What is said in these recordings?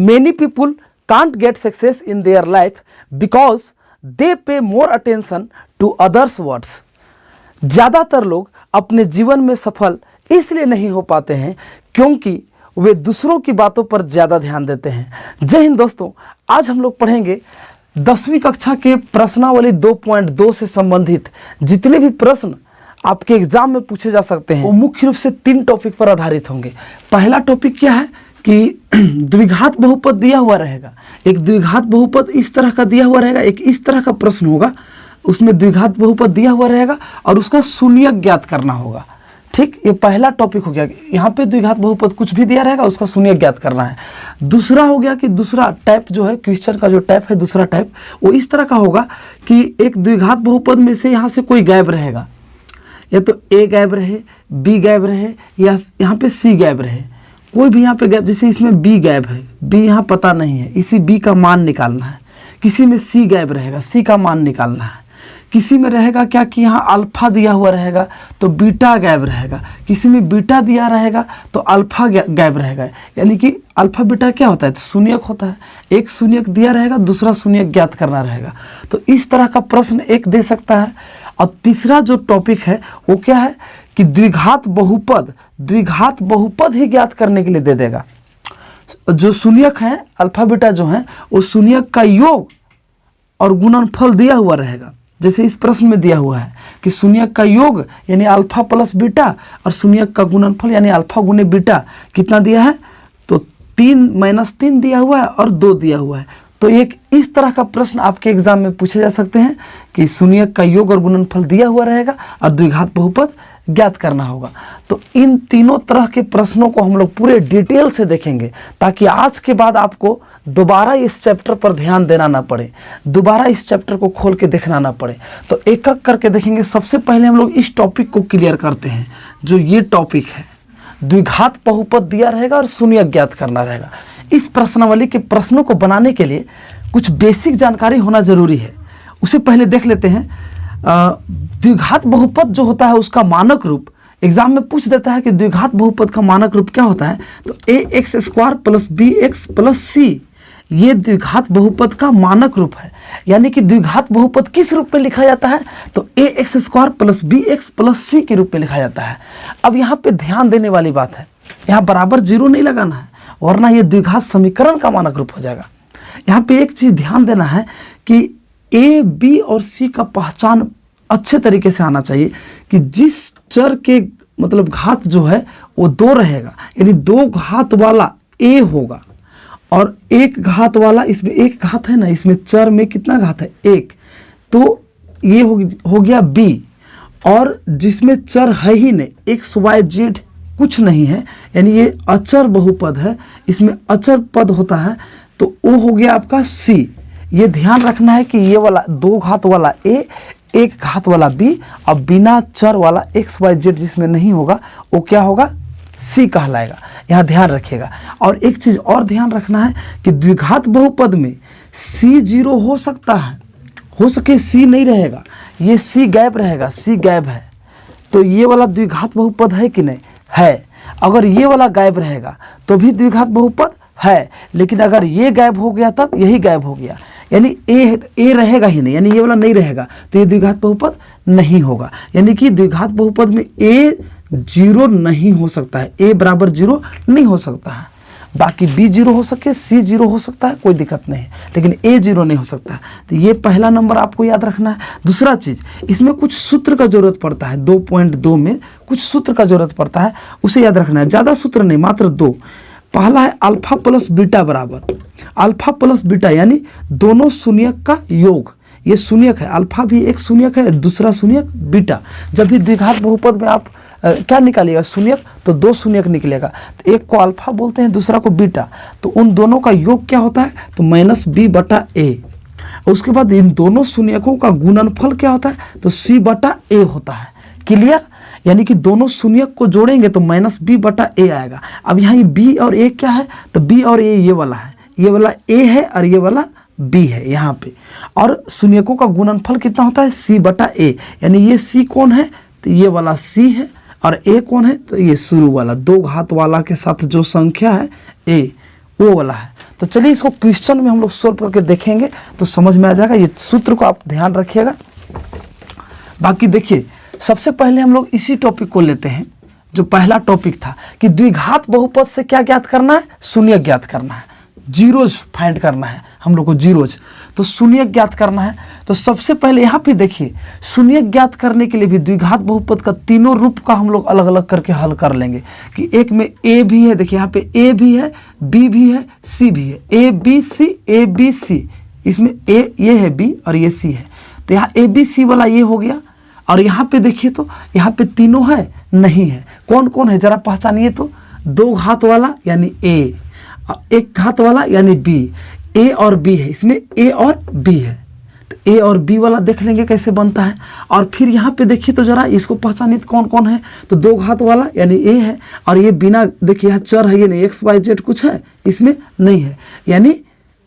Many people can't get success in their life because they pay more attention to others' words. ज़्यादातर लोग अपने जीवन में सफल इसलिए नहीं हो पाते हैं क्योंकि वे दूसरों की बातों पर ज़्यादा ध्यान देते हैं। जय हिंद दोस्तों, आज हम लोग पढ़ेंगे 10वीं कक्षा के प्रश्नावली 2.2 से संबंधित जितने भी प्रश्न आपके एग्जाम में पूछे जा सकते हैं वो मुख्य रूप से 3 टॉपिक पर आधारित होंगे। पहला टॉपिक क्या है कि द्विघात बहुपद दिया हुआ रहेगा, एक द्विघात बहुपद इस तरह का दिया हुआ रहेगा, एक इस तरह का प्रश्न होगा, उसमें द्विघात बहुपद दिया हुआ रहेगा और उसका शून्यक ज्ञात करना होगा। ठीक, ये पहला टॉपिक हो गया। यहाँ पे द्विघात बहुपद कुछ भी दिया रहेगा, उसका शून्यक ज्ञात करना है। दूसरा हो गया कि दूसरा टाइप जो है क्वेश्चन का जो टाइप है, दूसरा टाइप वो इस तरह का होगा कि एक द्विघात बहुपद में से यहाँ से कोई गायब रहेगा, या तो ए गायब रहे, बी गायब रहे, या यहाँ पे सी गायब रहे, कोई भी यहाँ पे गायब। जैसे इसमें बी गायब है, बी यहाँ पता नहीं है, इसी बी का मान निकालना है। किसी में सी गायब रहेगा, सी का मान निकालना है। किसी में रहेगा क्या कि यहाँ अल्फा दिया हुआ रहेगा तो बीटा गायब रहेगा, किसी में बीटा दिया रहेगा तो अल्फा गायब रहेगा। यानी कि अल्फा बीटा क्या होता है, तो शून्यक होता है। एक शून्यक दिया रहेगा, दूसरा शून्यक ज्ञात करना रहेगा। तो इस तरह का प्रश्न एक दे सकता है। और तीसरा जो टॉपिक है वो क्या है कि द्विघात बहुपद ही ज्ञात करने के लिए दे देगा। जो शून्यक है अल्फा बीटा जो है वो शून्यक का योग और गुणनफल दिया हुआ रहेगा। जैसे इस प्रश्न में दिया हुआ है कि शून्यक का योग यानी अल्फा प्लस बीटा और शून्यक का गुणनफल यानी अल्फा गुने बीटा कितना दिया है, तो 3 दिया हुआ है और 2 दिया हुआ है। तो एक इस तरह का प्रश्न आपके एग्जाम में पूछे जा सकते हैं कि शून्यक का योग और गुणनफल दिया हुआ रहेगा और द्विघात बहुपद ज्ञात करना होगा। तो इन तीनों तरह के प्रश्नों को हम लोग पूरे डिटेल से देखेंगे ताकि आज के बाद आपको दोबारा इस चैप्टर पर ध्यान देना ना पड़े, दोबारा इस चैप्टर को खोल के देखना ना पड़े। तो एक एक करके देखेंगे। सबसे पहले हम लोग इस टॉपिक को क्लियर करते हैं। जो ये टॉपिक है द्विघात बहुपद दिया रहेगा और शून्यक ज्ञात करना रहेगा। इस प्रश्नावली के प्रश्नों को बनाने के लिए कुछ बेसिक जानकारी होना जरूरी है। उसे पहले देख लेते हैं। द्विघात बहुपद जो होता है उसका मानक रूप एग्जाम में पूछ देता है कि द्विघात बहुपद का मानक रूप क्या होता है, तो ax² plus bx plus c ये द्विघात बहुपद का मानक रूप है। यानी कि द्विघात बहुपद किस रूप में लिखा जाता है, तो ax² plus bx plus c के रूप में लिखा जाता है। अब यहाँ पे ध्यान देने वाली बात है, यहाँ बराबर 0 नहीं लगाना है वरना ये द्विघात समीकरण का मानक रूप हो जाएगा। यहाँ पे एक चीज ध्यान देना है कि ए, बी और सी का पहचान अच्छे तरीके से आना चाहिए कि जिस चर के मतलब घात जो है वो 2 रहेगा, यानी 2 घात वाला ए होगा और 1 घात वाला, इसमें 1 घात है ना, इसमें चर में कितना घात है 1, तो ये हो गया बी। और जिसमें चर है ही नहीं, एक्स वाई जेड कुछ नहीं है, यानी ये अचर बहुपद है, इसमें अचर पद होता है, तो वो हो गया आपका सी। ये ध्यान रखना है कि ये वाला 2 घात वाला ए, 1 घात वाला बी और बिना चर वाला एक्स वाई जेड जिसमें नहीं होगा वो क्या होगा, सी कहलाएगा। यहाँ ध्यान रखिएगा। और एक चीज और ध्यान रखना है कि द्विघात बहुपद में सी 0 हो सकता है, हो सके सी नहीं रहेगा, ये सी गायब रहेगा, सी गायब है तो ये वाला द्विघात बहुपद है कि नहीं है। अगर ये वाला गायब रहेगा तो भी द्विघात बहुपद है, लेकिन अगर ये गायब हो गया तब यही गायब हो गया, यानी ए रहेगा ही नहीं, यानी ये वाला नहीं रहेगा तो ये द्विघात बहुपद नहीं होगा। यानी कि द्विघात बहुपद में ए 0 नहीं हो सकता है, ए बराबर 0 नहीं हो सकता है। बाकी बी 0 हो सके, सी 0 हो सकता है, कोई दिक्कत नहीं है, लेकिन ए 0 नहीं हो सकता है। तो ये पहला नंबर आपको याद रखना है। दूसरा चीज, इसमें कुछ सूत्र का जरूरत पड़ता है, 2.2 में कुछ सूत्र का जरूरत पड़ता है, उसे याद रखना है। ज्यादा सूत्र नहीं, मात्र 2। पहला है अल्फा प्लस बीटा बराबर अल्फा प्लस बीटा, यानी दोनों शून्यक का योग। ये शून्यक है, अल्फा भी एक शून्यक है, दूसरा शून्यक बीटा। जब भी द्विघात बहुपद में आप क्या निकालिएगा शून्यक, तो 2 शून्यक निकलेगा, तो एक को अल्फा बोलते हैं, दूसरा को बीटा, तो उन दोनों का योग क्या होता है, तो -b/a। उसके बाद इन दोनों शून्यकों का गुणनफल क्या होता है, तो c/a होता है। क्लियर। यानी कि दोनों शून्यक को जोड़ेंगे तो -b/a आएगा। अब यहाँ ये b और a क्या है, तो b और a ये वाला है, ये वाला a है और ये वाला b है यहाँ पे। और शून्यकों का गुणनफल कितना होता है, c/a। यानी ये c कौन है, तो ये वाला c है, और a कौन है, तो ये शुरू वाला 2 घात वाला के साथ जो संख्या है a वो वाला है। तो चलिए इसको क्वेश्चन में हम लोग सोल्व करके देखेंगे तो समझ में आ जाएगा। ये सूत्र को आप ध्यान रखिएगा। बाकी देखिए, सबसे पहले हम लोग इसी टॉपिक को लेते हैं, जो पहला टॉपिक था कि द्विघात बहुपद से क्या ज्ञात करना है, शून्य ज्ञात करना है, जीरोज फाइंड करना है हम लोग को, जीरोज। तो शून्य ज्ञात करना है। तो सबसे पहले यहाँ पे देखिए, शून्य ज्ञात करने के लिए भी द्विघात बहुपद का तीनों रूप का हम लोग अलग अलग करके हल कर लेंगे। कि एक में ए भी है, देखिए यहाँ पे ए भी है, बी भी है, सी भी है, ए बी सी, इसमें ए ये है बी और ये सी है। तो यहाँ ए बी सी वाला ये हो गया। और यहाँ पे देखिए तो यहाँ पे तीनों है, नहीं है। कौन कौन है जरा पहचानिए तो, दो घात वाला यानी ए, एक घात वाला यानी बी, ए और बी है, इसमें ए और बी है। तो ए और बी वाला देख लेंगे कैसे बनता है। और फिर यहाँ पे देखिए तो जरा इसको पहचानिए तो कौन कौन है। तो दो घात वाला यानी ए है, और ये बिना, देखिए यहाँ चर है, ये नहीं एक्स वाई जेड कुछ है इसमें नहीं है, यानी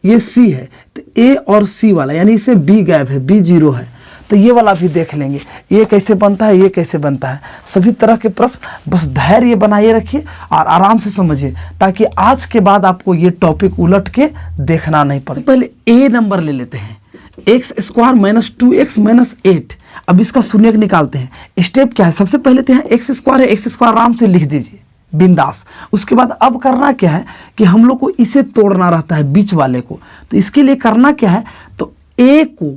ये सी है। तो ए और सी वाला यानी इसमें बी गायब है, बी जीरो है। तो ये वाला भी देख लेंगे, ये कैसे बनता है, ये कैसे बनता है। सभी तरह के प्रश्न बस धैर्य बनाए रखिए और आराम से समझिए, ताकि आज के बाद आपको ये टॉपिक उलट के देखना नहीं पड़े। पहले ए नंबर ले लेते हैं, x square minus 2x minus 8। अब इसका शून्य निकालते हैं। स्टेप क्या है, सबसे पहले तो यहाँ एक्स स्क्वायर है, एक्स स्क्वायर आराम से लिख दीजिए बिंदास। उसके बाद अब करना क्या है कि हम लोग को इसे तोड़ना रहता है बीच वाले को। तो इसके लिए करना क्या है, तो ए को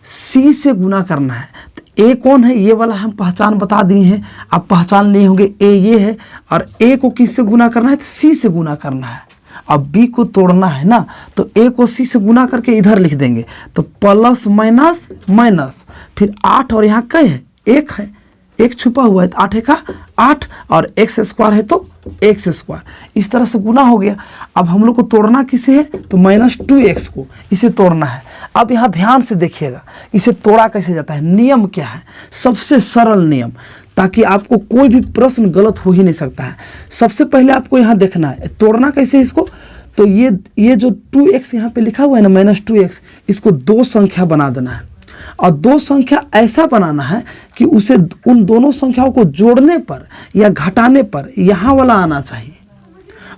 सी से गुना करना है। तो ए कौन है, ये वाला हम पहचान बता दिए हैं, आप पहचान लिए होंगे। ए ये है, और ए को किससे गुना करना है, तो सी से गुना करना है। अब बी को तोड़ना है ना, तो ए को सी से गुना करके इधर लिख देंगे। तो प्लस माइनस माइनस, फिर 8 और यहाँ क्या है, 1 है, 1 छुपा हुआ है, तो 8 का 8, और एक्स स्क्वायर है तो एक्स स्क्वायर। इस तरह से गुना हो गया। अब हम लोग को तोड़ना किसे है, तो -2x को, इसे तोड़ना है। अब यहाँ ध्यान से देखिएगा, इसे तोड़ा कैसे जाता है, नियम क्या है, सबसे सरल नियम, ताकि आपको कोई भी प्रश्न गलत हो ही नहीं सकता है। सबसे पहले आपको यहाँ देखना है तोड़ना कैसे इसको। तो ये जो 2x यहाँ पे लिखा हुआ है ना, -2x, इसको दो संख्या बना देना है। और दो संख्या ऐसा बनाना है कि उसे, उन दोनों संख्याओं को जोड़ने पर या घटाने पर यहाँ वाला आना चाहिए,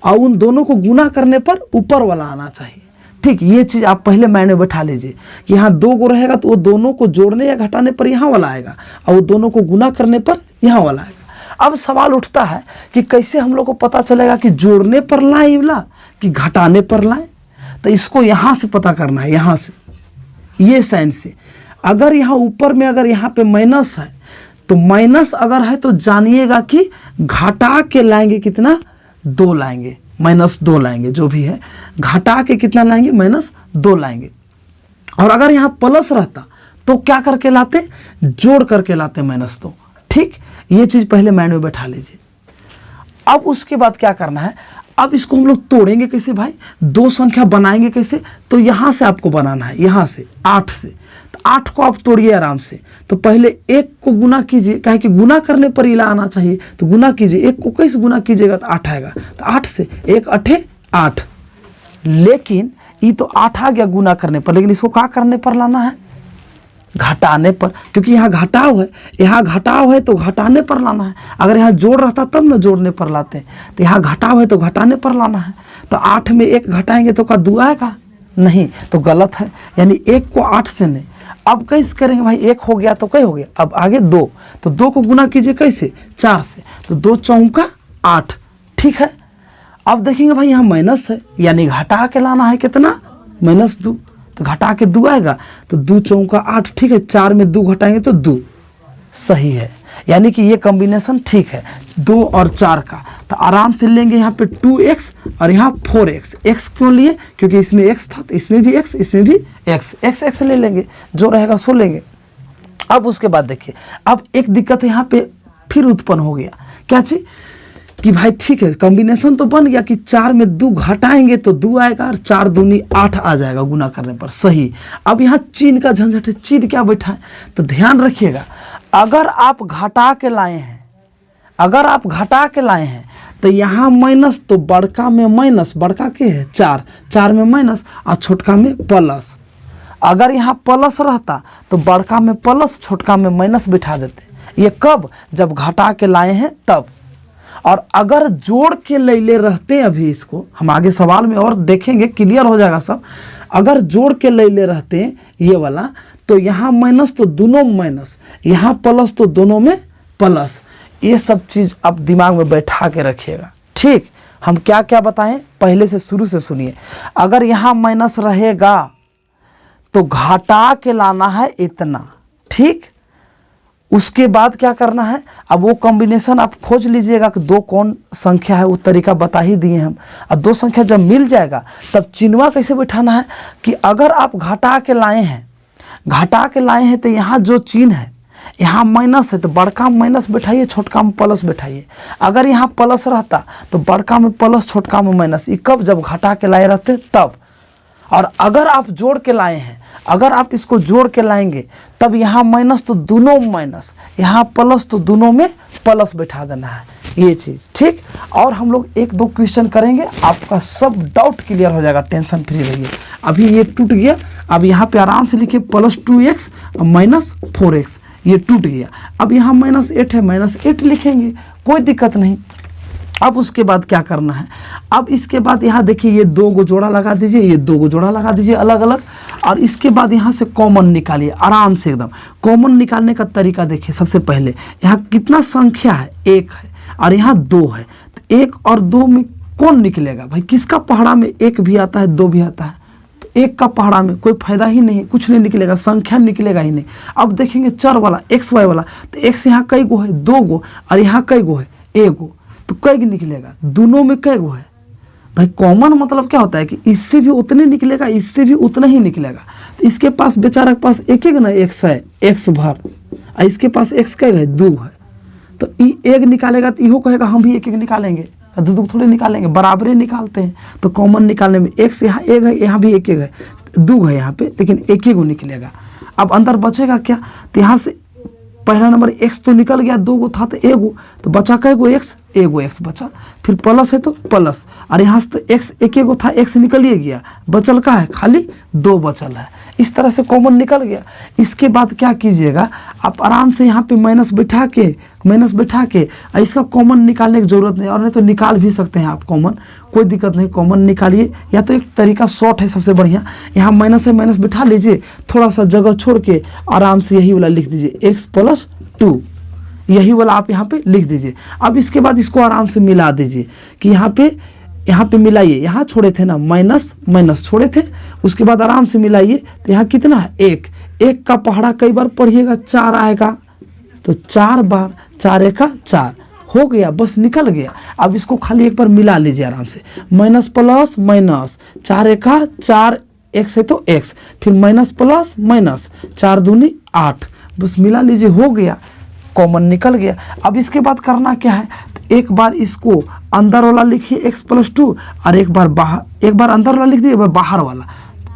और उन दोनों को गुना करने पर ऊपर वाला आना चाहिए। ठीक, ये चीज़ आप पहले मायने बैठा लीजिए कि यहाँ 2 गो रहेगा तो वो दोनों को जोड़ने या घटाने पर यहाँ वाला आएगा, और वो दोनों को गुना करने पर यहाँ वाला आएगा। अब सवाल उठता है कि कैसे हम लोग को पता चलेगा कि जोड़ने पर लाए वाला कि घटाने पर लाए। तो इसको यहाँ से पता करना है, यहाँ से, ये साइन से। अगर यहाँ ऊपर में अगर यहाँ पे माइनस है, तो माइनस अगर है तो जानिएगा कि घटा के लाएंगे कितना, 2 लाएंगे, -2 लाएंगे, जो भी है घटा के कितना लाएंगे, -2 लाएंगे। और अगर यहाँ प्लस रहता तो क्या करके लाते, जोड़ करके लाते -2। ठीक, ये चीज पहले माइंड में बैठा लीजिए। अब उसके बाद क्या करना है, अब इसको हम लोग तोड़ेंगे कैसे भाई, दो संख्या बनाएंगे कैसे, तो यहाँ से आपको बनाना है, यहाँ से 8 से। तो 8 को आप तोड़िए आराम से। तो पहले 1 को गुना कीजिए, कहे कि गुना करने पर इला आना चाहिए, तो गुना कीजिए। 1 को कैसे गुना कीजिएगा, तो 8 आएगा। तो 8 से 1 8 8, लेकिन ये तो 8 आ गया गुना करने पर, लेकिन इसको क्या करने पर लाना है, घटाने पर, क्योंकि यहाँ घटाव है, यहाँ घटाव है तो घटाने पर लाना है। अगर यहाँ जोड़ रहता तब ना जोड़ने पर लाते हैं, तो यहाँ घटाव है तो घटाने पर लाना है। तो 8 में 1 घटाएंगे तो क्या 2 आएगा, नहीं, तो गलत है, यानी 1 को 8 से नहीं। अब कैसे करेंगे भाई, 1 हो गया तो क्या हो गया, अब आगे 2, तो 2 को गुना कीजिए कैसे, 4 से, तो 2 चौका 8। ठीक है, अब देखेंगे भाई यहाँ माइनस है, यानी घटा के लाना है कितना, -2, तो घटा के 2 आएगा, तो 2 चौका 8। ठीक है, 4 में 2 घटाएंगे तो 2, सही है, यानी कि ये कॉम्बिनेशन ठीक है 2 और 4 का। तो आराम से लेंगे यहाँ पे 2x और यहाँ 4x। x क्यों लिए, क्योंकि इसमें x था, तो इसमें भी x, इसमें भी x, x ले लेंगे, जो रहेगा सो लेंगे। अब उसके बाद देखिए, अब एक दिक्कत यहाँ पे फिर उत्पन्न हो गया, क्या चीज, कि भाई ठीक है कॉम्बिनेशन तो बन गया कि 4 में 2 घटाएंगे तो 2 आएगा, और 4 दूनी 8 आ जाएगा गुना करने पर, सही। अब यहाँ चीन का झंझट है, चीन क्या बैठा है, तो ध्यान रखिएगा, अगर आप घटा के लाए हैं, अगर आप घटा के लाए हैं तो यहाँ माइनस, तो बड़का में माइनस, बड़का के है 4, 4 में माइनस और छोटका में प्लस। अगर यहाँ प्लस रहता तो बड़का में प्लस, छोटका में माइनस बिठा देते। ये कब, जब घटा के लाए हैं तब। और अगर जोड़ के ले रहते हैं, अभी इसको हम आगे सवाल में और देखेंगे, क्लियर हो जाएगा सब। अगर जोड़ के ले रहते हैं ये वाला, तो यहाँ माइनस तो दोनों माइनस, यहाँ प्लस तो दोनों में प्लस। ये सब चीज़ आप दिमाग में बैठा के रखिएगा, ठीक। हम क्या क्या बताएं पहले से शुरू से सुनिए। अगर यहाँ माइनस रहेगा तो घटा के लाना है इतना, ठीक। उसके बाद क्या करना है, अब वो कॉम्बिनेशन आप खोज लीजिएगा कि दो कौन संख्या है, वो तरीका बता ही दिए हम। और दो संख्या जब मिल जाएगा तब चिन्हवा कैसे बैठाना है कि अगर आप घटा के लाए हैं तो यहाँ जो चिन्ह है, यहाँ माइनस है तो बड़का में माइनस बैठाइए, छोटका में प्लस बैठाइए। अगर यहाँ प्लस रहता तो बड़का में प्लस, छोटका में माइनस। ये कब, जब घटा के लाए रहते तब। और अगर आप जोड़ के लाए हैं, अगर आप इसको जोड़ के लाएंगे तब यहाँ माइनस तो दोनों माइनस, यहाँ प्लस तो दोनों में प्लस बैठा देना है, ये चीज़, ठीक। और हम लोग एक दो क्वेश्चन करेंगे, आपका सब डाउट क्लियर हो जाएगा, टेंशन फ्री रहिए। अभी ये टूट गया, अब यहाँ पे आराम से लिखिए +2x -4x, ये टूट गया। अब यहाँ -8 है, -8 लिखेंगे, कोई दिक्कत नहीं। अब उसके बाद क्या करना है, अब इसके बाद यहाँ देखिए ये दो गो जोड़ा लगा दीजिए, ये दो गो जोड़ा लगा दीजिए अलग अलग। और इसके बाद यहाँ से कॉमन निकालिए आराम से एकदम। कॉमन निकालने का तरीका देखिए, सबसे पहले यहाँ कितना संख्या है, 1 है और यहाँ 2 है, तो 1 और 2 में कौन निकलेगा भाई? किसका पहाड़ा में 1 भी आता है 2 भी आता है? तो 1 का पहाड़ा में कोई फायदा ही नहीं, कुछ नहीं निकलेगा, संख्या निकलेगा ही नहीं। अब देखेंगे चर वाला, x y वाला, तो x यहाँ कई गो है, 2 गो, और यहाँ कई गो है, 1 गो, तो कई निकलेगा, दोनों में कई गो है भाई? कॉमन मतलब क्या होता है कि इससे भी उतने निकलेगा, इससे भी उतना ही निकलेगा। तो इसके पास बेचारा के पास एक ना x है, x भर, और इसके पास x कई है, 2 है, तो ये 1 निकालेगा तो इहो कहेगा हम भी 1 निकालेंगे, 2 थोड़े निकालेंगे, बराबरे निकालते हैं। तो कॉमन निकालने में x यहाँ 1 है, यहाँ भी 1 है, 2 है यहाँ पे, लेकिन 1 गो निकलेगा। अब अंदर बचेगा क्या, तो यहाँ से पहला नंबर x तो निकल गया, 2 गो था तो 1 गो, तो बचा कई गो x, 1 गो x बचा। फिर प्लस है तो प्लस, और यहाँ से तो x 1 गो था, x निकल ही गया, बचल का है खाली 2 बचल है। इस तरह से कॉमन निकल गया। इसके बाद क्या कीजिएगा, आप आराम से यहाँ पे माइनस बैठा के और इसका कॉमन निकालने की जरूरत नहीं, और नहीं तो निकाल भी सकते हैं आप कॉमन, कोई दिक्कत नहीं, कॉमन निकालिए। या तो एक तरीका शॉर्ट है सबसे बढ़िया, यहाँ माइनस है, माइनस बैठा लीजिए, थोड़ा सा जगह छोड़ के आराम से यही वाला लिख दीजिए, x + 2, यही वाला आप यहाँ पे लिख दीजिए। अब इसके बाद इसको आराम से मिला दीजिए कि यहाँ पे मिलाइए, यहाँ छोड़े थे ना माइनस माइनस छोड़े थे, उसके बाद आराम से मिलाइए। तो यहाँ कितना है, 1 का पहाड़ा कई बार पढ़िएगा, 4 आएगा, तो 4 बार 4 × 4 हो गया, बस निकल गया। अब इसको खाली एक बार मिला लीजिए आराम से, माइनस प्लस माइनस, 4 × 4 x है तो x, फिर माइनस प्लस माइनस, 4 दूनी 8, बस मिला लीजिए, हो गया, कॉमन निकल गया। अब इसके बाद करना क्या है, तो एक बार इसको अंदर वाला लिखिए x + 2, और एक बार अंदर वाला लिख दिए, एक बार बाहर वाला,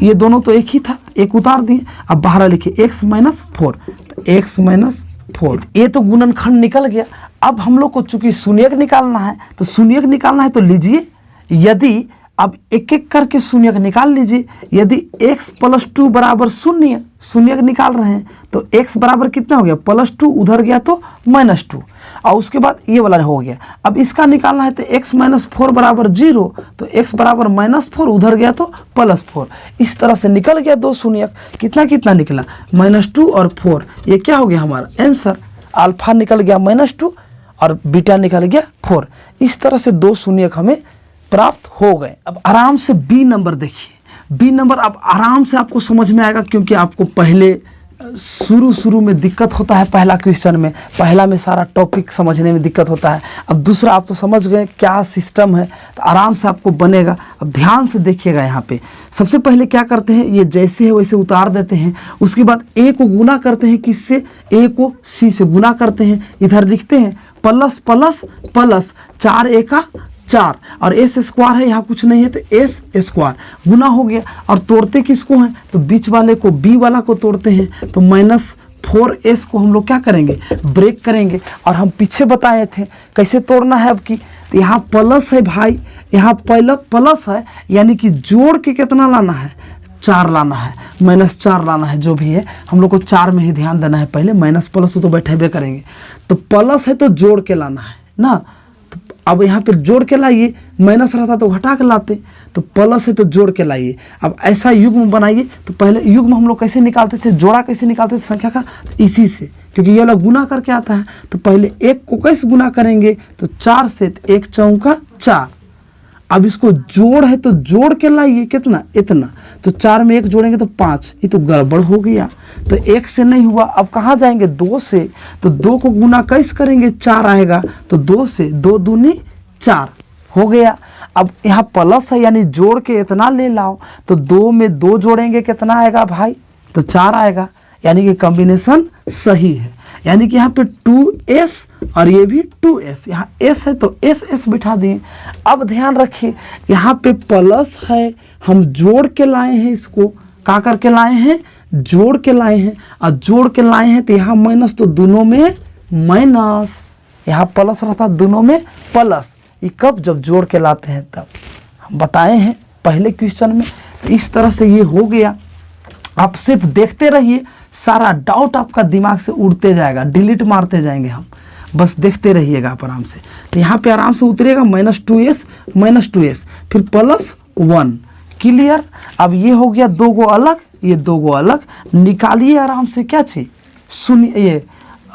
ये दोनों तो एक ही था, एक उतार दिए। अब बाहर लिखिए x - 4, तो x - 4, ये तो गुणनखंड निकल गया। अब हम लोग को चूंकि शून्यक निकालना है, तो शून्यक निकालना है तो लीजिए, यदि अब एक एक करके शून्यक निकाल लीजिए। यदि x + 2 बराबर 0, शून्यक निकाल रहे हैं, तो x बराबर कितना हो गया, +2, उधर गया तो -2, और उसके बाद ये वाला हो गया। अब इसका निकालना है तो x - 4 बराबर 0, तो x बराबर -4, उधर गया तो +4। इस तरह से निकल गया 2 शून्यक। कितना कितना निकला, -2 और 4, ये क्या हो गया हमारा आंसर। अल्फा निकल गया -2 और बीटा निकल गया 4। इस तरह से 2 शून्यक हमें प्राप्त हो गए। अब आराम से बी नंबर देखिए, बी नंबर अब आराम से आपको समझ में आएगा, क्योंकि आपको पहले शुरू में दिक्कत होता है, पहला क्वेश्चन में, पहला में सारा टॉपिक समझने में दिक्कत होता है। अब दूसरा आप तो समझ गए क्या सिस्टम है, तो आराम से आपको बनेगा। अब ध्यान से देखिएगा, यहाँ पे सबसे पहले क्या करते हैं, ये जैसे है वैसे उतार देते हैं। उसके बाद a को गुना करते हैं, किससे, a को c से गुना करते हैं। इधर लिखते हैं प्लस प्लस प्लस, 4 × 1 = 4, और s² है, यहाँ कुछ नहीं है तो s² गुना हो गया। और तोड़ते किसको हैं, तो बीच वाले को, b वाला को तोड़ते हैं, तो -4s को हम लोग क्या करेंगे, ब्रेक करेंगे। और हम पीछे बताए थे कैसे तोड़ना है अब की, तो यहाँ प्लस है भाई, यहाँ पहला प्लस है, यानी कि जोड़ के कितना लाना है, 4 लाना है, -4 लाना है, जो भी है हम लोग को 4 में ही ध्यान देना है। पहले माइनस प्लस तो बैठेबे करेंगे, तो प्लस है तो जोड़ के लाना है ना, अब यहाँ पे जोड़ के लाइए, माइनस रहता तो हटा के लाते, तो प्लस है तो जोड़ के लाइए। अब ऐसा युग्म बनाइए। तो पहले युग्म हम लोग कैसे निकालते थे, जोड़ा कैसे निकालते थे संख्या का, इसी से, क्योंकि ये वाला गुना करके आता है। तो पहले 1 को कैसे गुना करेंगे, तो 4 से, 1 चौका 4। अब इसको जोड़ है तो जोड़ के लाइए, कितना, इतना, तो 4 में 1 जोड़ेंगे तो 5, ये तो गड़बड़ हो गया। तो 1 से नहीं हुआ, अब कहाँ जाएंगे, 2 से, तो 2 को गुना कैसे करेंगे, 4 आएगा, तो 2 से, 2 दूनी 4 हो गया। अब यहाँ प्लस है यानी जोड़ के इतना ले लाओ, तो 2 में 2 जोड़ेंगे कितना आएगा भाई, तो 4 आएगा, यानी कि कॉम्बिनेशन सही है। यानी कि यहाँ पे 2s और ये भी 2s, यहाँ s है तो s बिठा दिए। अब ध्यान रखिए यहाँ पे प्लस है, हम जोड़ के लाए हैं, इसको क्या करके लाए हैं, जोड़ के लाए हैं, और जोड़ के लाए हैं तो यहाँ माइनस, तो दोनों में माइनस, यहाँ प्लस रहता दोनों में प्लस। ये कब, जब जोड़ के लाते हैं तब, हम बताए हैं पहले क्वेश्चन में। तो इस तरह से ये हो गया। आप सिर्फ देखते रहिए, सारा डाउट आपका दिमाग से उड़ते जाएगा, डिलीट मारते जाएंगे हम, बस देखते रहिएगा आप आराम से। तो यहाँ पे आराम से उतरेगा -2s, फिर +1, क्लियर। अब ये हो गया 2 गो अलग, ये 2 गो अलग, निकालिए आराम से, क्या चीज, सुनिए, ये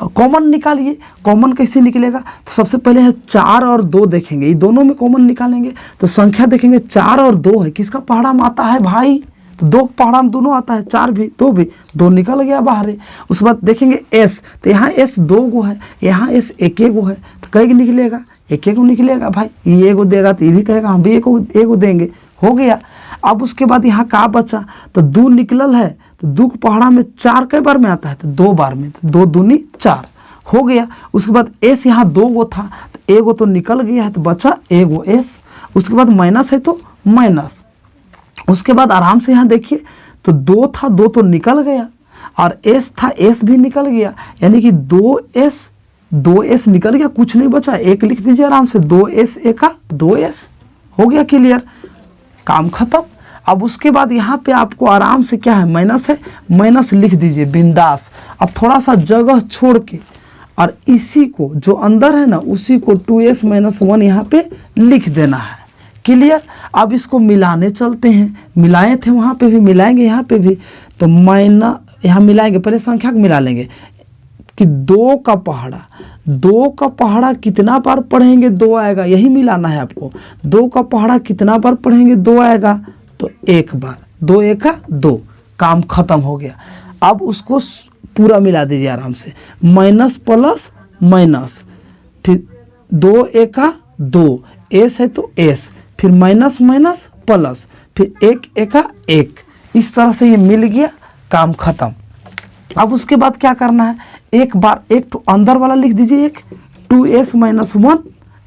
कॉमन निकालिए। कॉमन कैसे निकलेगा, तो सबसे पहले है 4 और 2 देखेंगे, ये दोनों में कॉमन निकालेंगे, तो संख्या देखेंगे 4 और 2 है, किसका पहाड़ा में आता है भाई, तो 2 पहाड़ा में दोनों आता है, 4 भी 2 भी, 2 निकल गया बाहर। उसके बाद देखेंगे s, तो यहाँ s 2 गो है, यहाँ s 1 गो है, तो कई निकलेगा, 1 गो निकलेगा भाई, ये एगो देगा तो ये भी कहेगा हम भी एगो देंगे, हो गया। अब उसके बाद यहाँ का बचा, तो 2 निकलल है, तो 2 को पहाड़ा में 4 कई बार में आता है, तो 2 बार में, तो 2 दूनी 4 हो गया। उसके बाद s यहाँ 2 गो था, तो एगो तो निकल गया है, तो बचा एगो s। उसके बाद माइनस है तो माइनस। उसके बाद आराम से यहाँ देखिए, तो 2 था, 2 तो निकल गया, और s था, s भी निकल गया, यानी कि 2s निकल गया, कुछ नहीं बचा, 1 लिख दीजिए आराम से, 2s 1 2s, हो गया क्लियर, काम खत्म। अब उसके बाद यहाँ पे आपको आराम से क्या है, माइनस है, माइनस लिख दीजिए बिंदास। अब थोड़ा सा जगह छोड़ के, और इसी को जो अंदर है ना, उसी को 2s - 1 यहाँ पे लिख देना है, क्लियर। अब इसको मिलाने चलते हैं, मिलाए थे वहाँ पे भी, मिलाएंगे यहाँ पे भी, तो यहाँ मिलाएंगे, पहले संख्या को मिला लेंगे कि 2 का पहाड़ा कितना बार पढ़ेंगे, 2 आएगा, यही मिलाना है आपको। 2 का पहाड़ा कितना बार पढ़ेंगे, 2 आएगा, तो 1 बार, 2 1 2, काम खत्म हो गया। अब उसको पूरा मिला दीजिए आराम से, माइनस प्लस माइनस, फिर 2 1 2, s है तो s, फिर माइनस माइनस प्लस, फिर 1 1 1, इस तरह से ये मिल गया, काम खत्म। अब उसके बाद क्या करना है, एक बार एक तो अंदर वाला लिख दीजिए, एक 2s - 1,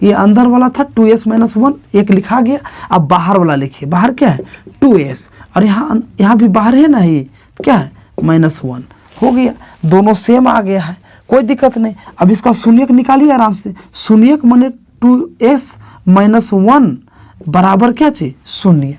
ये अंदर वाला था 2s - 1, एक लिखा गया। अब बाहर वाला लिखिए, बाहर क्या है 2s, और यहाँ भी बाहर है ना, ये क्या है -1, हो गया, दोनों सेम आ गया है, कोई दिक्कत नहीं। अब इसका शून्यक निकालिए आराम से, शून्यक माने 2s - 1 बराबर क्या चाहिए, शून्य,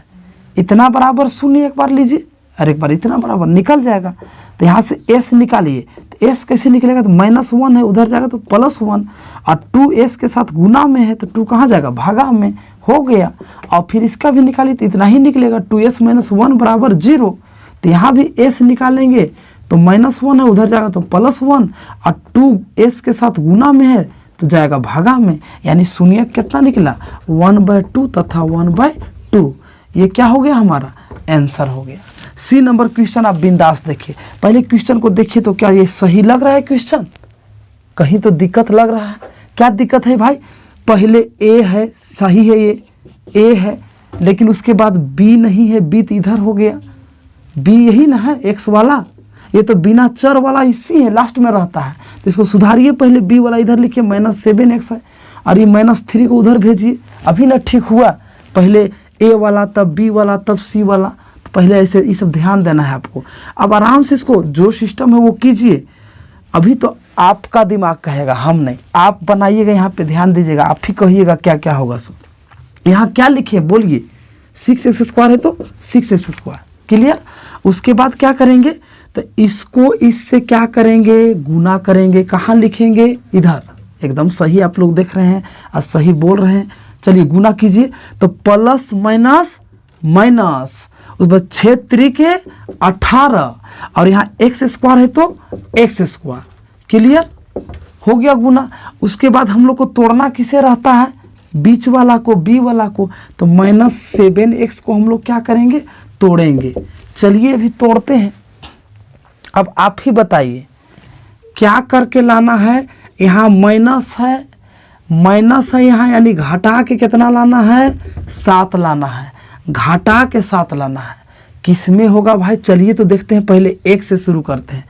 इतना बराबर शून्य एक बार लीजिए, और एक बार इतना बराबर निकल जाएगा। तो यहाँ से s निकालिए, तो s कैसे निकलेगा, तो -1 है, उधर जाएगा तो +1, और 2s के साथ गुना में है, तो 2 कहाँ जाएगा, भागा में, हो गया। और फिर इसका भी निकालिए तो इतना ही निकलेगा, 2s - 1 बराबर 0, तो यहाँ भी s निकालेंगे तो -1 है, उधर जाएगा तो +1, और 2s के साथ गुना में है तो जाएगा भागा में, यानी शून्य कितना निकला 1/2 तथा 1/2, ये क्या हो गया, हमारा आंसर हो गया। सी नंबर क्वेश्चन आप बिंदास देखिए, पहले क्वेश्चन को देखिए, तो क्या ये सही लग रहा है क्वेश्चन, कहीं तो दिक्कत लग रहा है, क्या दिक्कत है भाई, पहले ए है, सही है, ये ए है, लेकिन उसके बाद बी नहीं है, बी तो इधर हो गया, बी यही ना है एक्स वाला, ये तो बिना चर वाला इसी है, लास्ट में रहता है, तो इसको सुधारिए, पहले बी वाला इधर लिखिए, -7x है, और ये -3 को उधर भेजिए, अभी ना ठीक हुआ, पहले ए वाला तब बी वाला तब सी वाला, तो पहले ऐसे ये सब ध्यान देना है आपको। अब आराम से इसको जो सिस्टम है वो कीजिए, अभी तो आपका दिमाग कहेगा, हम नहीं, आप बनाइएगा, यहाँ पे ध्यान दीजिएगा, आप ही कहिएगा क्या क्या होगा सब। यहाँ क्या लिखे बोलिए, 6x² है तो 6x², क्लियर। उसके बाद क्या करेंगे, तो इसको इससे क्या करेंगे, गुना करेंगे, कहाँ लिखेंगे, इधर, एकदम सही आप लोग देख रहे हैं और सही बोल रहे हैं। चलिए गुना कीजिए, तो प्लस माइनस माइनस, उस बाद 6 त्रिके 18 और यहाँ एक्स स्क्वायर है तो एक्स स्क्वायर। क्लियर हो गया गुना। उसके बाद हम लोग को तोड़ना किसे रहता है, बीच वाला को, बी वाला को, तो -7x को हम लोग क्या करेंगे, तोड़ेंगे। चलिए अभी तोड़ते हैं। अब आप ही बताइए क्या करके लाना है। यहाँ माइनस है यहाँ, यानी घटा के कितना लाना है, 7 लाना है, घटा के 7 लाना है। किस में होगा भाई, चलिए तो देखते हैं। पहले 1 से शुरू करते हैं।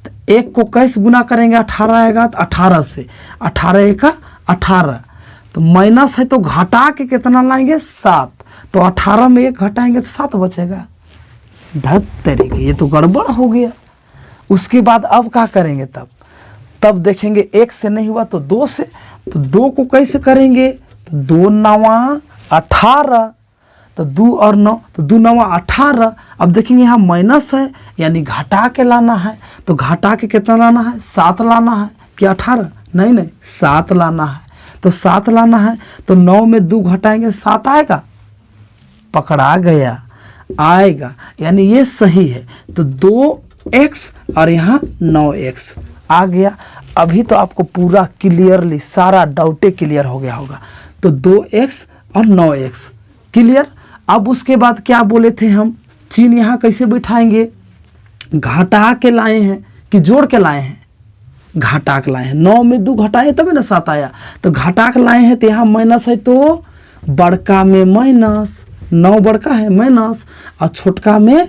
तो 1 को कैसे गुना करेंगे, 18 आएगा तो 18 से, 18 1 18, तो माइनस है तो घटा के कितना लाएंगे, 7, तो 18 में 1 घटाएंगे तो 7 बचेगा। धत तरीके, ये तो गड़बड़ हो गया। उसके बाद अब क्या करेंगे, तब देखेंगे 1 से नहीं हुआ तो 2 से, तो 2 को कैसे करेंगे, तो 2 9 18, तो 2 और 9, तो 2 9 18। अब देखेंगे यहाँ माइनस है यानी घटा के लाना है, तो घटा के कितना लाना है, 7 लाना है कि 18, नहीं 7 लाना है, तो 7 लाना है। तो 9 में 2 घटाएंगे 7 आएगा, पकड़ा गया, आएगा, यानी ये सही है। तो 2x और यहाँ 9x आ गया। अभी तो आपको पूरा क्लियरली सारा डाउटे क्लियर हो गया होगा। तो 2x और 9x क्लियर। अब उसके बाद क्या बोले थे हम, चिन्ह यहाँ कैसे बैठाएंगे, घटा के लाए हैं कि जोड़ के लाए हैं, घटा के लाए हैं। 9 में 2 घटाए तभी ना 7 आया, तो घटा के लाए हैं, तो यहाँ माइनस है तो बड़का में माइनस, 9 बड़का है माइनस और छोटका में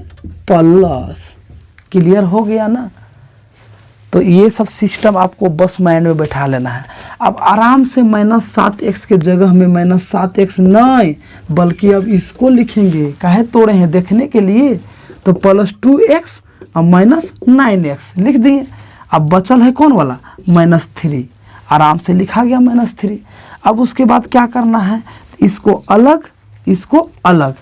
प्लस। क्लियर हो गया ना। तो ये सब सिस्टम आपको बस माइंड में बैठा लेना है। अब आराम से -7x के जगह में -7x नहीं, बल्कि अब इसको लिखेंगे, काहे तोड़े हैं देखने के लिए, तो +2x और -9x लिख दिए। अब बचल है कौन वाला, -3, आराम से लिखा गया -3। अब उसके बाद क्या करना है, इसको अलग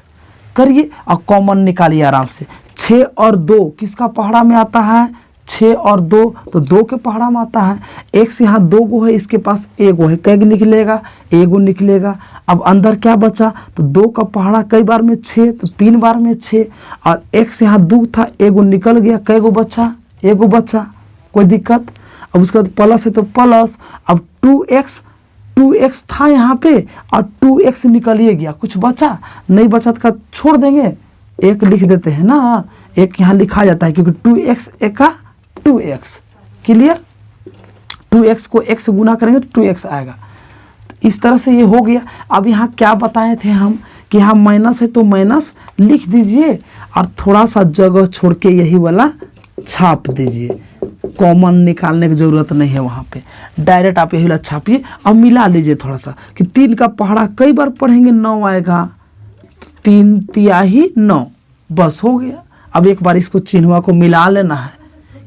करिए और कॉमन निकालिए आराम से। 6 और 2 किसका पहाड़ा में आता है, 6 और 2 तो 2 के पहाड़ा में आता है। x यहाँ 2 गो है, इसके पास 1 गो है, कई निकलेगा, 1 गो निकलेगा। अब अंदर क्या बचा, तो 2 का पहाड़ा कई बार में 6, तो 3 बार में 6, और x यहाँ 2 था, 1 गो निकल गया, कई गो बचा, 1 गो बचा, कोई दिक्कत। अब उसके बाद प्लस है तो प्लस। अब 2x था यहाँ पे और 2x निकलिए गया, कुछ बचा नहीं, बचा तो छोड़ देंगे, 1 लिख देते हैं ना, 1 यहाँ लिखा जाता है क्योंकि 2x 1 2x। क्लियर, 2x को x से गुना करेंगे तो 2x आएगा। तो इस तरह से ये हो गया। अब यहाँ क्या बताए थे हम कि यहाँ माइनस है तो माइनस लिख दीजिए और थोड़ा सा जगह छोड़ के यही वाला छाप दीजिए, कॉमन निकालने की ज़रूरत नहीं है वहाँ पे, डायरेक्ट आप यही वाला छापिए और मिला लीजिए थोड़ा सा कि 3 का पहाड़ा कई बार पढ़ेंगे 9 आएगा, 3 तिहाई 9, बस हो गया। अब एक बार इसको चिन्हवा को मिला लेना है,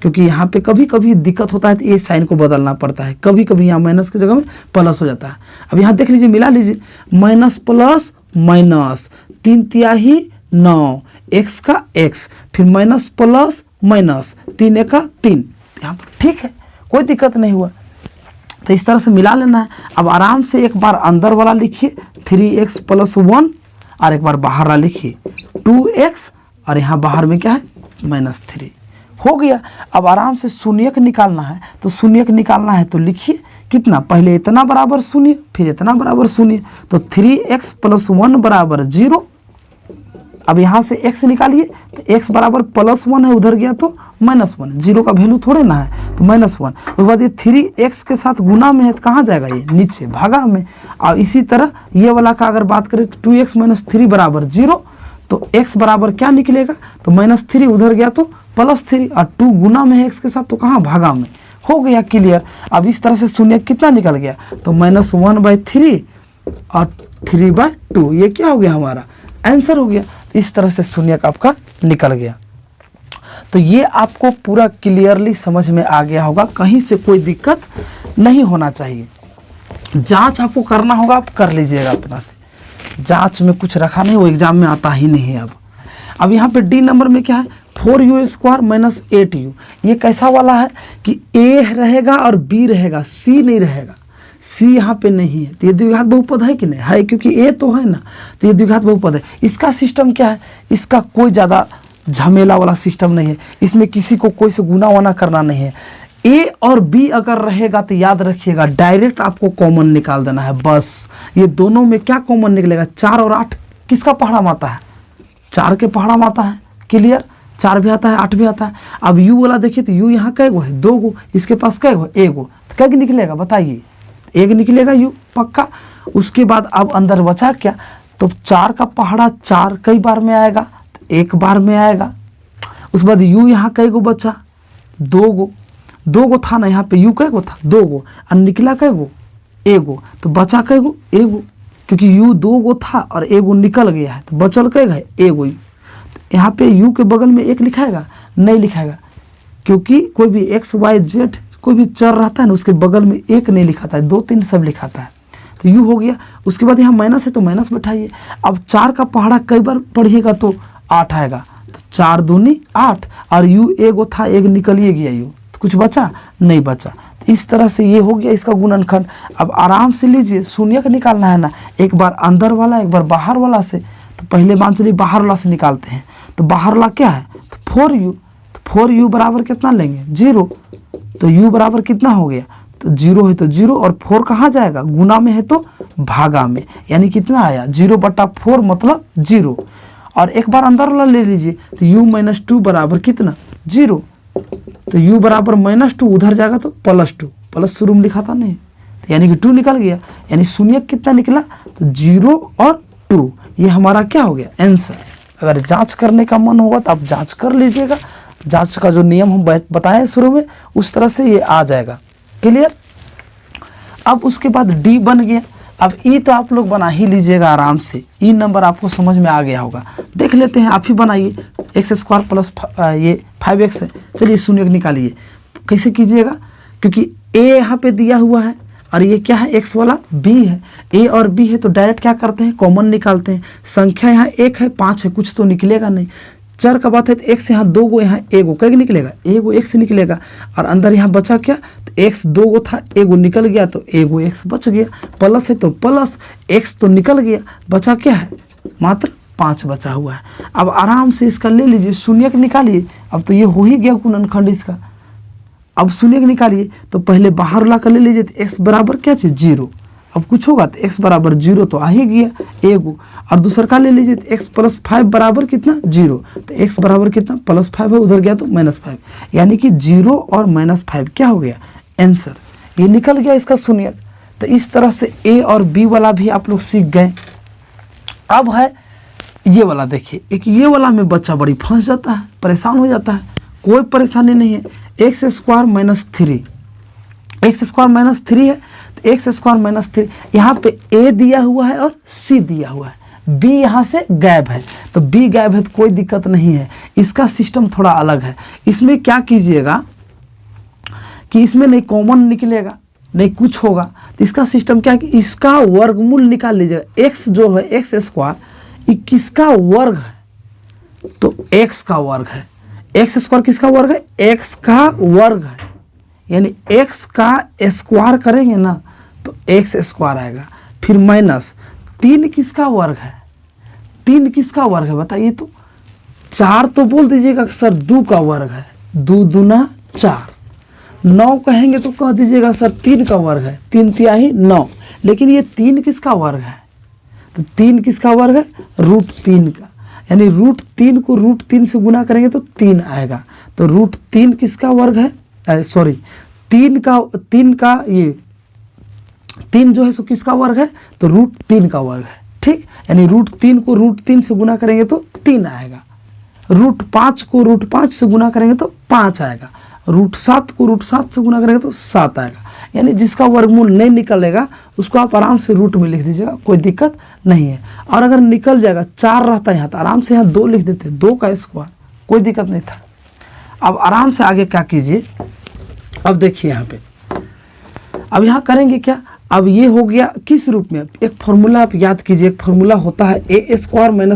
क्योंकि यहाँ पे कभी कभी दिक्कत होता है तो ये साइन को बदलना पड़ता है, कभी कभी यहाँ माइनस की जगह में प्लस हो जाता है। अब यहाँ देख लीजिए, मिला लीजिए, माइनस प्लस माइनस, 3 तिहाई 9, x का x, फिर माइनस प्लस माइनस, 3 1 3, यहाँ पर ठीक है, कोई दिक्कत नहीं हुआ। तो इस तरह से मिला लेना है। अब आराम से एक बार अंदर वाला लिखिए 3x + 1 और एक बार बाहर वाला लिखिए 2x और यहाँ बाहर में क्या है -3, हो गया। अब आराम से शून्यक निकालना है, तो शून्यक निकालना है तो लिखिए कितना, पहले इतना बराबर शून्य, फिर इतना बराबर शून्य, तो 3x + 1 बराबर 0। अब यहाँ से x निकालिए, तो x बराबर +1 है, उधर गया तो -1, 0 का वैल्यू थोड़े ना है, तो -1। उसके बाद ये 3x के साथ गुना में है तो कहाँ जाएगा, ये नीचे भागा में। और इसी तरह ये वाला का अगर बात करें तो 2x - 3 बराबर 0, तो x बराबर क्या निकलेगा, तो -3 उधर गया तो +3 और 2 गुना में है x के साथ, तो कहाँ भागा में, हो गया क्लियर। अब इस तरह से शून्य कितना निकल गया, तो -1/3 और 3/2, ये क्या हो गया, हमारा आंसर हो गया। इस तरह से शून्यक आपका निकल गया। तो ये आपको पूरा क्लियरली समझ में आ गया होगा, कहीं से कोई दिक्कत नहीं होना चाहिए। जांच आपको करना होगा, आप कर लीजिएगा अपना से, जांच में कुछ रखा नहीं, वो एग्जाम में आता ही नहीं है। अब यहाँ पे डी नंबर में क्या है, 4u² - 8u। ये कैसा वाला है कि a रहेगा और b रहेगा, c नहीं रहेगा। सी यहाँ पे नहीं है, तो ये द्विघात बहुपद है कि नहीं है, क्योंकि ए तो है ना, तो ये द्विघात बहुपद है। इसका सिस्टम क्या है, इसका कोई ज़्यादा झमेला वाला सिस्टम नहीं है, इसमें किसी को कोई से गुना वाना करना नहीं है। ए और बी अगर रहेगा तो याद रखिएगा डायरेक्ट आपको कॉमन निकाल देना है बस। ये दोनों में क्या कॉमन निकलेगा, 4 और 8 किसका पहाड़ा आता है, 4 के पहाड़ा आता है, क्लियर, 4 भी आता है 8 भी आता है। अब यू वाला देखिए तो यू यहाँ कै गो है, 2 गो, इसके पास कै गो, 1 गो, तो कै निकलेगा बताइए, 1 निकलेगा यू पक्का। उसके बाद अब अंदर बचा क्या, तो 4 का पहाड़ा 4 कई बार में आएगा, 1 बार में आएगा। उसके बाद यू यहाँ कई गो बचा, 2 गो, 2 गो था ना यहाँ पे, यू कै गो था 2 गो, और निकला कै गो, 1 गो, तो बचा कै गो, 1 गो, क्योंकि यू 2 गो था और 1 गो निकल गया है, तो बचल कै गए, 1 गो। यहाँ पे u के बगल में 1 लिखाएगा, नहीं लिखाएगा, क्योंकि कोई भी x y z कोई भी चर रहता है ना उसके बगल में 1 नहीं लिखाता है, 2 3 सब लिखाता है, तो u हो गया। उसके बाद यहाँ माइनस है तो माइनस बैठाइए। अब 4 का पहाड़ा कई बार पढ़िएगा तो 8 आएगा, तो 4 दूनी 8, और u 1 गो था, 1 निकलिए गया u, तो कुछ बचा नहीं बचा। इस तरह से ये हो गया इसका गुणनखंड। अब आराम से लीजिए, शून्य का निकालना है ना, एक बार अंदर वाला एक बार बाहर वाला से, तो पहले मान चलिए बाहर वाला से निकालते हैं। तो बाहर वाला क्या है, तो 4u, तो 4u बराबर कितना लेंगे, 0, तो u बराबर कितना हो गया, तो 0 है तो 0, और 4 कहाँ जाएगा, गुना में है तो भागा में, यानी कितना आया 0/4 मतलब 0। और एक बार अंदर वाला ले लीजिए, तो u - 2 बराबर कितना 0, तो u बराबर -2, उधर जाएगा तो +2, प्लस शुरू में लिखा था नहीं, तो यानी कि 2 निकल गया, यानी शून्य कितना निकला, तो 0 और 2, ये हमारा क्या हो गया आंसर। अगर जांच करने का मन होगा तो आप जांच कर लीजिएगा, जांच का जो नियम हम बताएं शुरू में उस तरह से ये आ जाएगा, क्लियर। अब उसके बाद डी बन गया। अब ई तो आप लोग बना ही लीजिएगा आराम से, ई नंबर आपको समझ में आ गया होगा। देख लेते हैं, आप ही बनाइए, x² प्लस ये 5x है, चलिए शून्य निकालिए। कैसे कीजिएगा, क्योंकि a यहाँ पे दिया हुआ है और ये क्या है, x वाला b है, a और b है, तो डायरेक्ट क्या करते हैं कॉमन निकालते हैं। संख्या यहाँ 1 है 5 है, कुछ तो निकलेगा नहीं। चर का बात है तो x यहाँ 2 गो, यहाँ 1 गो, क्या निकलेगा 1 गो x निकलेगा, और अंदर यहाँ बचा क्या, तो x 2 गो था, 1 गो निकल गया, तो 1 गो x बच गया, प्लस है तो प्लस x तो निकल गया, बचा क्या है मात्र 5 बचा हुआ है। अब आराम से इसका ले लीजिए, शून्य निकालिए। अब तो ये हो ही गया गुणनखंड इसका। अब शून्य निकालिए, तो पहले बाहर ला कर ले लीजिए, तो x बराबर क्या चीज 0। अब कुछ होगा तो x बराबर 0 तो आ ही गया 1 गो, और दूसरा का ले लीजिए, तो x + 5 बराबर कितना 0, तो x बराबर कितना +5 है, उधर गया तो -5, यानी कि 0 और -5 क्या हो गया आंसर, ये निकल गया इसका शून्य। तो इस तरह से a और b वाला भी आप लोग सीख गए। अब है ये वाला, देखिए एक ये वाला में बच्चा बड़ी फंस जाता है, परेशान हो जाता है। कोई परेशानी नहीं है, x² - 3, x² - 3 है, तो x² - 3 यहाँ पे a दिया हुआ है और c दिया हुआ है, b यहाँ से गायब है, तो b गायब है तो कोई दिक्कत नहीं है। इसका सिस्टम थोड़ा अलग है। इसमें क्या कीजिएगा कि इसमें नहीं कॉमन निकलेगा, नहीं कुछ होगा, तो इसका सिस्टम क्या है कि इसका वर्गमूल निकाल लीजिएगा। x जो है x² ये किसका वर्ग है, तो x का वर्ग है। x² किसका वर्ग है, x का वर्ग है, यानी x का स्क्वायर करेंगे ना तो x² आएगा, फिर माइनस 3 किसका वर्ग है, 3 किसका वर्ग है बताइए, तो 4 तो बोल दीजिएगा सर 2 का वर्ग है, 2 दूना 4, 9 कहेंगे तो कह दीजिएगा सर 3 का वर्ग है, 3 तिहाई 9, लेकिन ये 3 किसका वर्ग है, तो 3 किसका वर्ग है, √3 का, यानी √3 को √3 से गुना करेंगे तो 3 आएगा, तो √3 किसका वर्ग है, सॉरी 3 का ये 3 जो है सो किसका वर्ग है, तो √3 का वर्ग है, ठीक। यानी √3 को √3 से गुना करेंगे तो 3 आएगा, √5 को √5 से गुना करेंगे तो 5 आएगा, √7 को √7 से गुना करेंगे तो 7 आएगा। यानी जिसका वर्गमूल नहीं निकलेगा उसको आप आराम से रूट में लिख दीजिएगा, कोई दिक्कत नहीं है। और अगर निकल जाएगा 4 रहता है यहाँ, तो आराम से यहाँ 2 लिख देते, 2 का स्क्वायर, कोई दिक्कत नहीं था। अब आराम से आगे क्या कीजिए, अब देखिए यहाँ पे, अब यहाँ करेंगे क्या, अब ये हो गया किस रूप में, एक फॉर्मूला आप याद कीजिए, एक फॉर्मूला होता है a²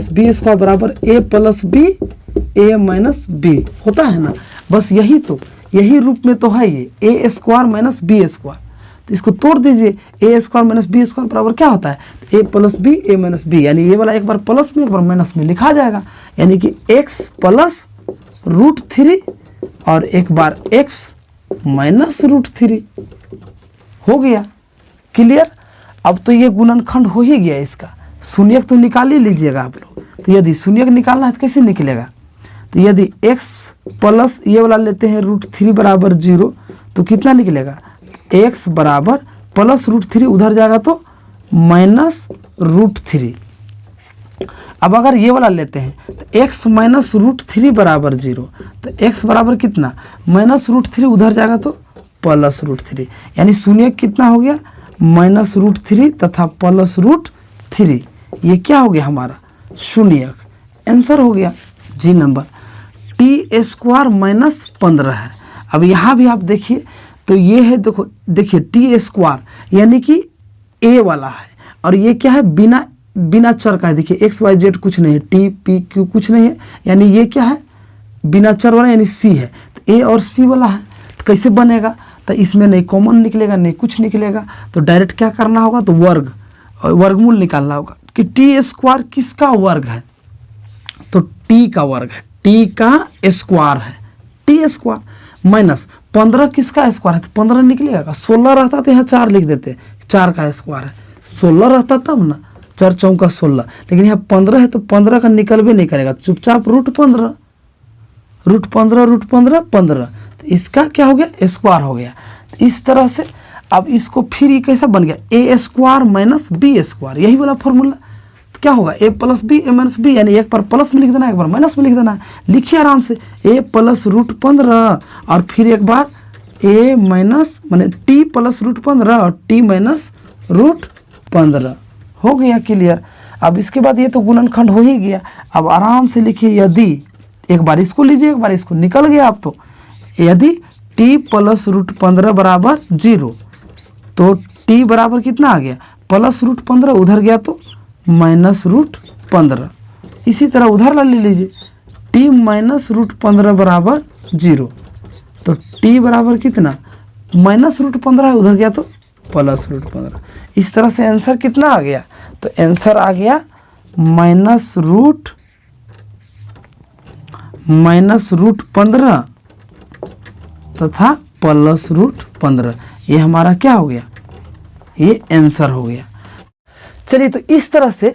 - b² बराबर a + b a - b होता है ना, बस यही तो, यही रूप में तो है ये a² - b²। तो इसको तोड़ दीजिए, ए स्क्वायर माइनस बी स्क्वायर बराबर क्या होता है, ए प्लस बी ए माइनस बी, यानी ये वाला एक बार प्लस में एक बार माइनस में लिखा जाएगा, यानी कि x प्लस √3 और एक बार x माइनस √3 हो गया। क्लियर। अब तो ये गुणनखंड हो ही गया इसका, शून्यक तो निकाल ही लीजिएगा आप लोग। तो यदि शून्यक निकालना है तो कैसे निकलेगा, तो यदि x प्लस ये वाला लेते हैं √3 बराबर 0 तो कितना निकलेगा, x बराबर प्लस √3 उधर जाएगा तो माइनस √3। अब अगर ये वाला लेते हैं तो x माइनस √3 बराबर 0, तो x बराबर कितना, माइनस √3 उधर जाएगा तो प्लस √3, यानी शून्यक कितना हो गया, माइनस √3 तथा प्लस √3। ये क्या हो गया हमारा शून्यक, आंसर हो गया जी नंबर। टी स्क्वायर माइनस 15 है। अब यहाँ भी आप देखिए तो ये है, देखो देखिए टी स्क्वायर यानी कि ए वाला है, और ये क्या है, बिना चर का है। देखिए एक्स वाई जेड कुछ नहीं है, टी पी क्यू कुछ नहीं है, यानी ये क्या है, बिना चर वाला यानी सी है। तो ए और सी वाला है, तो कैसे बनेगा, तो इसमें नहीं कॉमन निकलेगा नहीं कुछ निकलेगा, तो डायरेक्ट क्या करना होगा, तो वर्गमूल निकालना होगा कि टी स्क्वायर किसका वर्ग है, तो टी का वर्ग है, टी का स्क्वायर है, टी स्क्वायर माइनस 15 किसका स्क्वायर है, तो 15 निकलेगा। 16 रहता तो यहाँ 4 लिख देते, 4 का स्क्वायर है, 16 रहता तब ना, 4 चौका 16, लेकिन यहाँ 15 है तो 15 का निकल भी नहीं करेगा, चुपचाप √15 15, तो इसका क्या हो गया, स्क्वायर हो गया। तो इस तरह से अब इसको फिर ये कैसा बन गया, ए स्क्वायर माइनस बी स्क्वायर, यही वाला फॉर्मूला। तो क्या होगा, ए प्लस बी ए माइनस बी, यानी एक बार प्लस में लिख देना है एक बार माइनस में लिख देना है। लिखिए आराम से, ए प्लस √15 और फिर एक बार ए माइनस माने टी प्लस √15 और टी माइनस √15 हो गया। क्लियर। अब इसके बाद ये तो गुणनखंड हो ही गया। अब आराम से लिखिए, यदि एक बार इसको लीजिए एक बार इसको, निकल गया आप तो, यदि टी प्लस √15 बराबर 0 तो टी बराबर कितना आ गया, प्लस √15 उधर गया तो माइनस √15। इसी तरह उधर ले लीजिए, टी माइनस √15 बराबर 0 तो टी बराबर कितना, माइनस √15 है उधर गया तो प्लस √15। इस तरह से आंसर कितना आ गया, तो आंसर आ गया माइनस √15 तथा प्लस √15। ये हमारा क्या हो गया, ये आंसर हो गया। चलिए, तो इस तरह से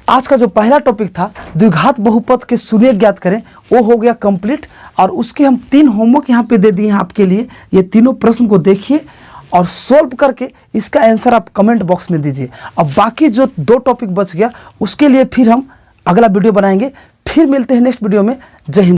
आज का जो पहला टॉपिक था द्विघात बहुपद के शून्यक ज्ञात करें, वो हो गया कंप्लीट। और उसके हम 3 होमवर्क यहाँ पे दे दिए हैं आपके लिए। ये तीनों प्रश्न को देखिए और सॉल्व करके इसका आंसर आप कमेंट बॉक्स में दीजिए। अब बाकी जो 2 टॉपिक बच गया उसके लिए फिर हम अगला वीडियो बनाएंगे। फिर मिलते हैं नेक्स्ट वीडियो में। जय हिंद।